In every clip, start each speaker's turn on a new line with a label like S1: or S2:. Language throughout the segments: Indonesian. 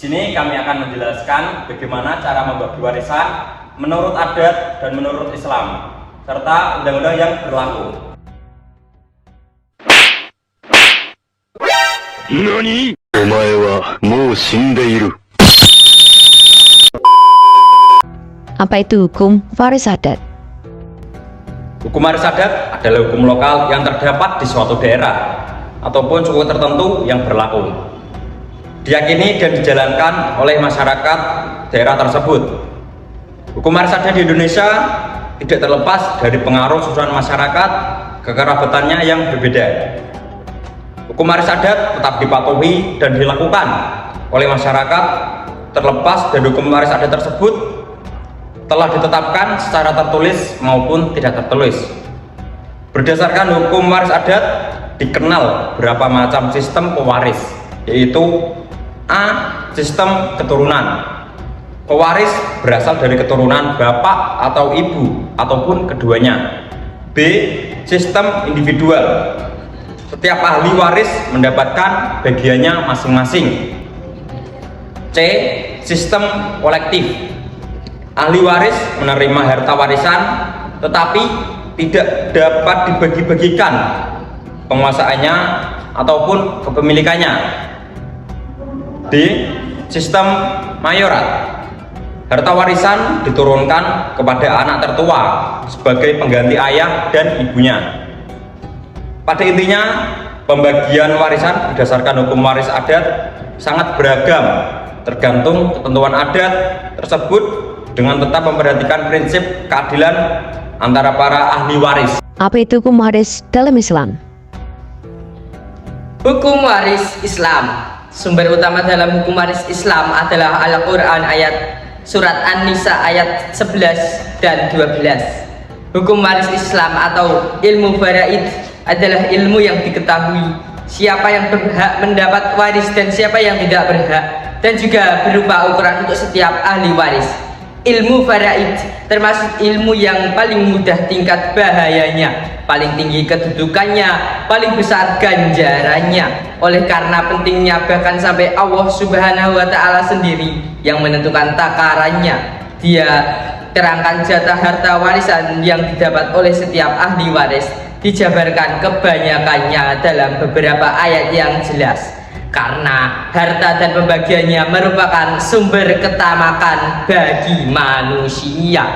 S1: Sini kami akan menjelaskan bagaimana cara membagi warisan menurut adat dan menurut Islam, serta undang-undang yang berlaku.
S2: NANI? Omae wa mou shindeiru.
S3: Apa itu hukum waris adat?
S1: Hukum waris adat adalah hukum lokal yang terdapat di suatu daerah ataupun suku tertentu yang berlaku. Diyakini dan dijalankan oleh masyarakat daerah tersebut. Hukum waris adat di Indonesia tidak terlepas dari pengaruh susunan masyarakat kekerabatannya yang berbeda. Hukum waris adat tetap dipatuhi dan dilakukan oleh masyarakat terlepas dari hukum waris adat tersebut telah ditetapkan secara tertulis maupun tidak tertulis. Berdasarkan hukum waris adat dikenal beberapa macam sistem pewaris, yaitu A. Sistem keturunan. Pewaris berasal dari keturunan bapak atau ibu ataupun keduanya. B. Sistem individual. Setiap ahli waris mendapatkan bagiannya masing-masing. C. Sistem kolektif. Ahli waris menerima harta warisan tetapi tidak dapat dibagi-bagikan penguasaannya ataupun kepemilikannya. D. Sistem mayorat. Harta warisan diturunkan kepada anak tertua sebagai pengganti ayah dan ibunya. Pada intinya, pembagian warisan berdasarkan hukum waris adat sangat beragam, tergantung ketentuan adat tersebut dengan tetap memperhatikan prinsip keadilan antara para ahli waris.
S3: Apa itu hukum waris dalam Islam?
S4: Hukum waris Islam. Sumber utama dalam hukum waris Islam adalah Al-Quran ayat surat An-Nisa ayat 11 dan 12. Hukum waris Islam atau ilmu faraid adalah ilmu yang diketahui siapa yang berhak mendapat waris dan siapa yang tidak berhak, dan juga berupa ukuran untuk setiap ahli waris. Ilmu faraid termasuk ilmu yang paling mudah tingkat bahayanya, paling tinggi kedudukannya, paling besar ganjarannya. Oleh karena pentingnya, bahkan sampai Allah Subhanahu wa Ta'ala sendiri yang menentukan takarannya. Dia terangkan jatah harta warisan yang didapat oleh setiap ahli waris, dijabarkan kebanyakannya dalam beberapa ayat yang jelas. Karena harta dan pembagiannya merupakan sumber ketamakan bagi manusia.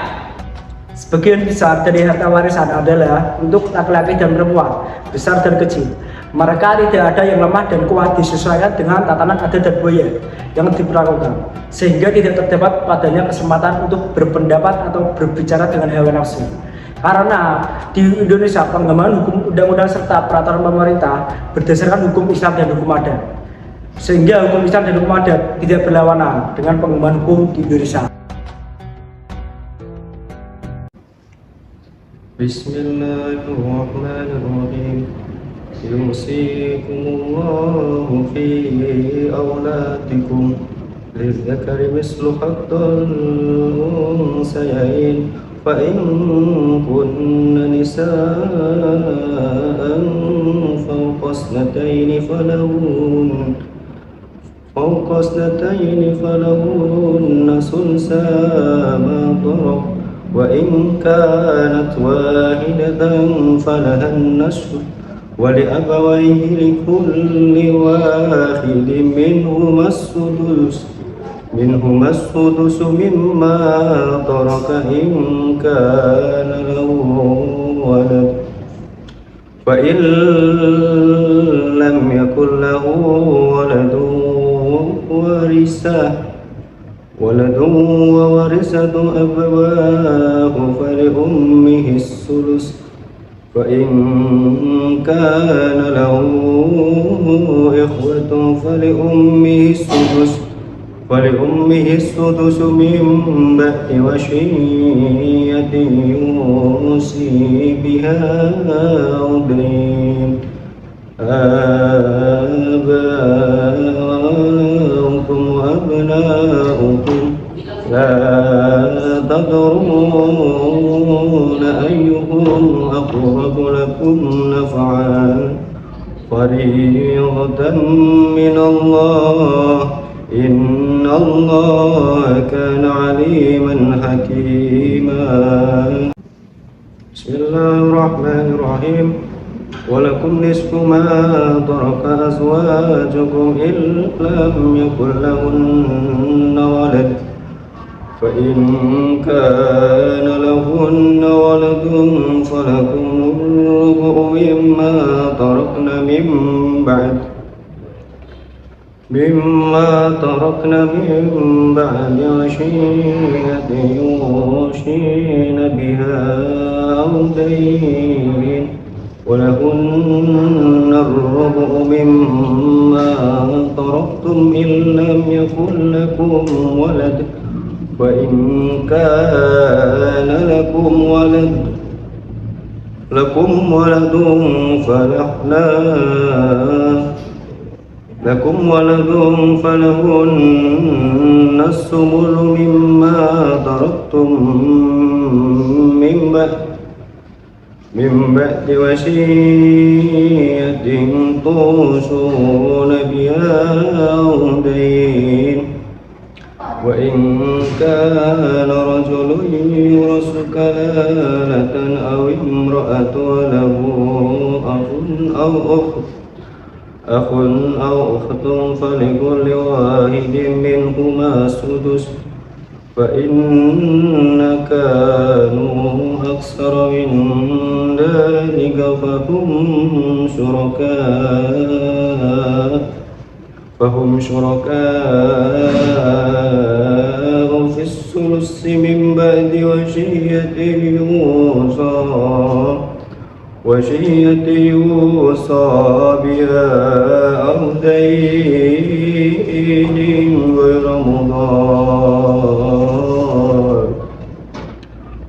S5: Sebagian besar dari harta warisan adalah untuk laki-laki dan perempuan, besar dan kecil. Mereka tidak ada yang lemah dan kuat disesuaikan dengan tatanan adat dan budaya yang diperlakukan, sehingga tidak terdapat padanya kesempatan untuk berpendapat atau berbicara dengan hawa nafsu. Karena di Indonesia pengembangan hukum undang-undang serta peraturan pemerintah berdasarkan hukum Islam dan hukum adat, sehingga hukum Islam dan hukum adat tidak berlawanan dengan pengembangan hukum di Indonesia.
S6: Bismillahirrahmanirrahim. Yusikumullahu fi auladikum lidzakari mislu haddil unsayain fa in kunna nisaan fawqa ithnatayn falahunna sulsa ma tarak wa in kanat wahidatan falaha an-nisfu wa li abawayhi likulli wahidin minhuma as-sudus mimma taraka in kana lahu walad fa in lam yakul lahu waladun wa warisatu abawaahu faliummihi as-sulus fa in kana lahu ikhwatun faliummihi as-sudus min ba'di wasiyyatin yusi biha udin. آباؤكم وأبناؤكم لا تدرون أيهم أقرب لكم نفعا فريضة من الله إن الله كان عليما حكيما بسم الله الرحمن الرحيم ولكم نصف ما ترك أزواجكم إن لم يكن لهن ولد فإن كان لهن ولد فلكم الربع مما تركن من بعد وصية يوصين بها أو دين ولهن الربع مما تركتم إن لم يكن لكم ولد وإن كان لكم ولد فلهن الثمن مما تركتم من بعد وصية توصون بها أو دين وإن كان رجل يورث كلالة أو امرأة له أخ أو أخت فلكل واحد منهما السدس فإن كانوا أكثر من ذلك فهم شركاء في الثلث من بعد وصية يوصى بها أو دين غير مضار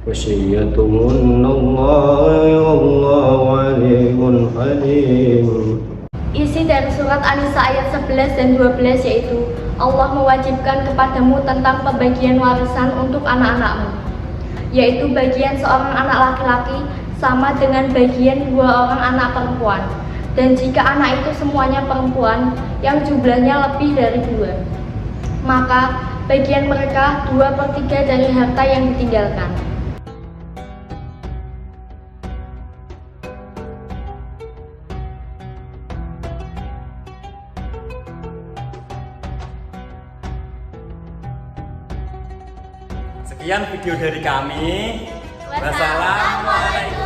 S6: وصية من الله والله عليم حليم.
S7: Isi dari surat An-Nisa ayat 11 dan 12 yaitu Allah mewajibkan kepadamu tentang pembagian warisan untuk anak-anakmu, yaitu bagian seorang anak laki-laki sama dengan bagian 2 orang anak perempuan, dan jika anak itu semuanya perempuan yang jumlahnya lebih dari 2, maka bagian mereka 2/3 dari harta yang ditinggalkan.
S1: Sekian video dari kami. Wassalamualaikum.